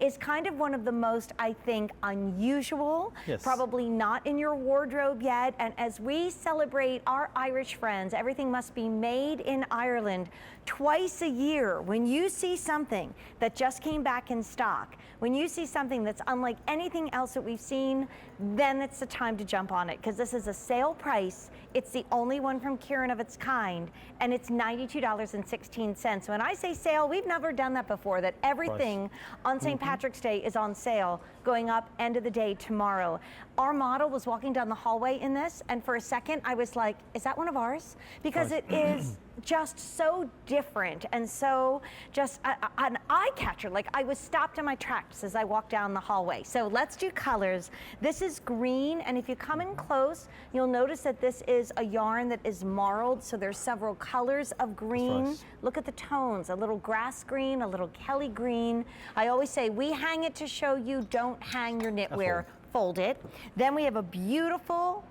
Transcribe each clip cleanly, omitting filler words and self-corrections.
is kind of one of the most, I think, unusual, probably not in your wardrobe yet. And as we celebrate our Irish friends, everything must be made in Ireland twice a year. When you see something that just came back in stock, when you see something that's unlike anything else that we've seen, then it's the time to jump on it, because this is a sale price. It's the only one from Kilronan of its kind, and it's $92.16. When I say sale, we've never done that before, that everything on St. Patrick's Day is on sale, going up end of the day tomorrow. Our model was walking down the hallway in this, and for a second I was like, is that one of ours? Because it is just so different and so just an eye catcher. Like, I was stopped in my tracks as I walked down the hallway. So let's do colors. This is green, and if you come in close, you'll notice that this is a yarn that is marled, so there's several colors of green. Look at the tones, a little grass green, a little Kelly green. I always say, we hang it to show you, don't hang your knitwear, fold it. Then we have a beautiful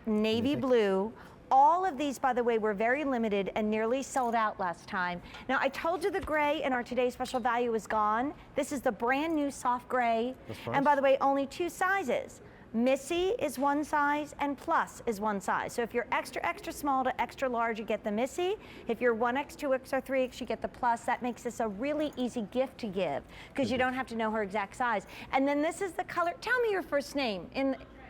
navy blue. All of these, by the way, were very limited and nearly sold out last time. Now, I told you the gray in our today's special value is gone. This is the brand new soft gray. And by the way, only 2 sizes. Missy is 1 size and plus is 1 size. So if you're extra, extra small to extra large, you get the Missy. If you're 1X, 2X, or 3X, you get the plus. That makes this a really easy gift to give, because you don't have to know her exact size. And then this is the color. Tell me your first name.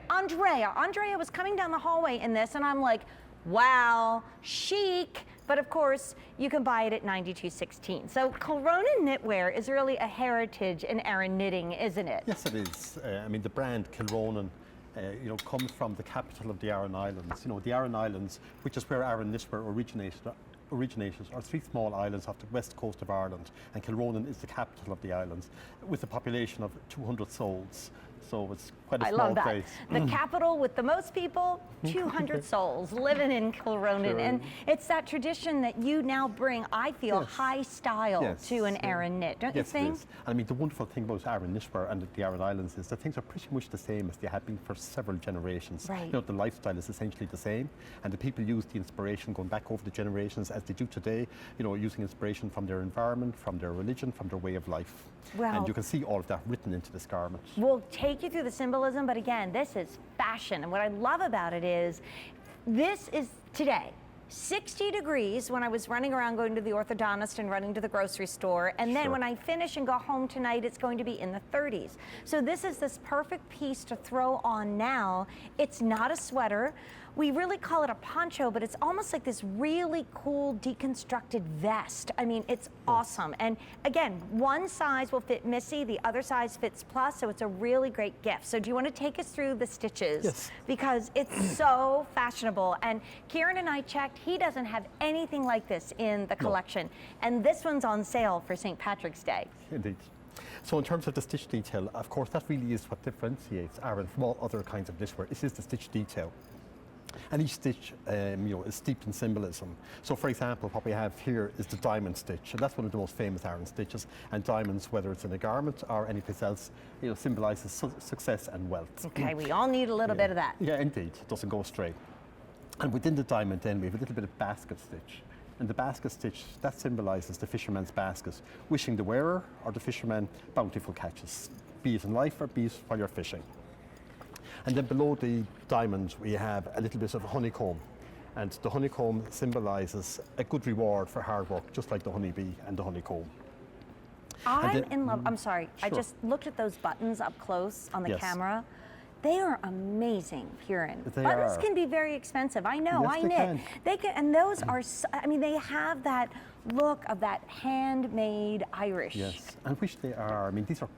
Andrea. Andrea was coming down the hallway in this, and I'm like, wow, chic. But of course, you can buy it at $92.16. So Kilronan knitwear is really a heritage in Aran knitting, isn't it? Yes, it is. I mean, the brand Kilronan, comes from the capital of the Aran Islands. The Aran Islands, which is where Aran knitwear originated, are 3 small islands off the west coast of Ireland, and Kilronan is the capital of the islands, with a population of 200 souls. So it's quite a small place. The capital with the most people, 200 souls living in Kilronan. And it's that tradition that you now bring, I feel, high style to an Aran knit, don't you think? Yes, I mean, the wonderful thing about Aran knitwear and the Aran Islands is that things are pretty much the same as they have been for several generations. The lifestyle is essentially the same, and the people use the inspiration going back over the generations as they do today, using inspiration from their environment, from their religion, from their way of life. And you can see all of that written into this garment. We'll take you through the symbolism, but again, this is fashion. And what I love about it is, this is today, 60 degrees when I was running around going to the orthodontist and running to the grocery store. And then when I finish and go home tonight, it's going to be in the 30s. So this is this perfect piece to throw on now. It's not a sweater. We really call it a poncho, but it's almost like this really cool deconstructed vest. I mean, it's awesome. And again, 1 size will fit Missy, the other size fits plus, so it's a really great gift. So do you want to take us through the stitches? Yes. Because it's so fashionable. And Kieran and I checked, he doesn't have anything like this in the collection. And this one's on sale for St. Patrick's Day. Indeed. So in terms of the stitch detail, of course, that really is what differentiates Aran from all other kinds of knitwear. This is the stitch detail. And each stitch is steeped in symbolism. So for example, what we have here is the diamond stitch, and that's one of the most famous Aran stitches. And diamonds, whether it's in a garment or anyplace else, symbolizes success and wealth. Okay, we all need a little bit of that. Yeah, indeed, it doesn't go astray. And within the diamond then we have a little bit of basket stitch. And the basket stitch, that symbolizes the fisherman's basket, wishing the wearer or the fisherman bountiful catches, be it in life or be it while you're fishing. And then below the diamond, we have a little bit of honeycomb. And the honeycomb symbolizes a good reward for hard work, just like the honeybee and the honeycomb. I'm in love. I'm sorry. I just looked at those buttons up close on the camera. They are amazing, Kieran. Buttons can be very expensive. I know, I knit. They can, and those are, I mean, they have that look of that handmade Irish. Yes, and which they are. I mean, these are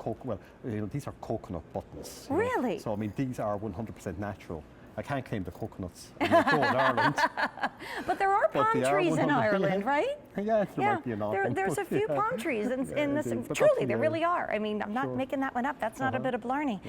these are coconut buttons. Really? So I mean, these are 100% natural. I can't claim the coconuts in Ireland. But there are palm trees in Ireland, right? Yeah, there might be an there's a few palm trees in this. Truly, there really are. I mean, I'm not making that one up. That's not a bit of blarney.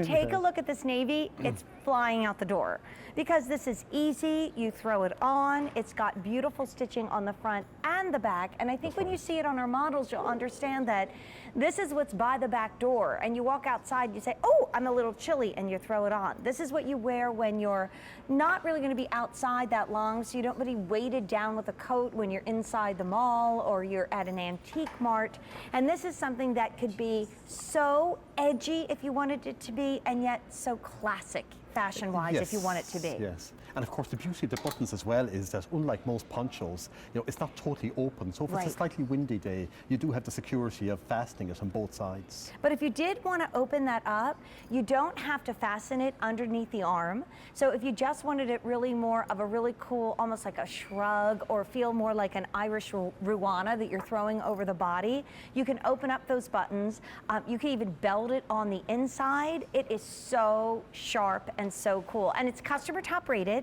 Take a look at this navy. It's flying out the door. Because this is easy, you throw it on. It's got beautiful stitching on the front and the back. And I think when you see it on our models, you'll understand that this is what's by the back door. And you walk outside, you say, oh, I'm a little chilly, and you throw it on. This is what you wear when you're not really going to be outside that long, so you don't really weighted down with a coat when you're inside outside the mall or you're at an antique mart. And this is something that could be so edgy if you wanted it to be, and yet so classic fashion-wise if you want it to be. Yes. And of course, the beauty of the buttons as well is that unlike most ponchos, it's not totally open. So if it's a slightly windy day, you do have the security of fastening it on both sides. But if you did want to open that up, you don't have to fasten it underneath the arm. So if you just wanted it really more of a really cool, almost like a shrug, or feel more like an Irish ruana that you're throwing over the body, you can open up those buttons. You can even belt it on the inside. It is so sharp and so cool. And it's customer top rated.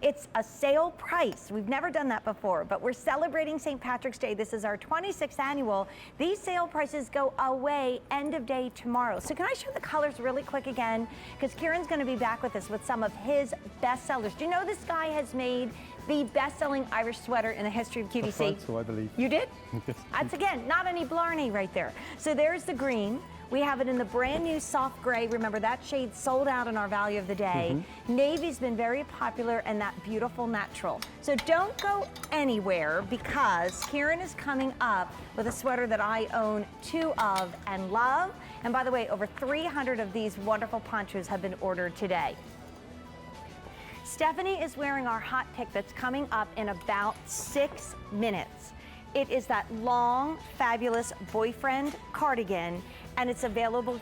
It's a sale price. We've never done that before, but we're celebrating St. Patrick's Day. This is our 26th annual. These sale prices go away end of day tomorrow. So can I show the colors really quick again? Because Kieran's going to be back with us with some of his best sellers. Do you know this guy has made the best-selling Irish sweater in the history of QVC? Right, so I believe. You did? That's, again, not any Blarney right there. So there's the green. We have it in the brand new soft gray. Remember, that shade sold out in our value of the day. Navy's been very popular, and that beautiful natural. So don't go anywhere, because Kieran is coming up with a sweater that I own 2 of and love. And by the way, over 300 of these wonderful ponchos have been ordered today. Stephanie is wearing our hot pick that's coming up in about 6 minutes. It is that long, fabulous boyfriend cardigan, and it's available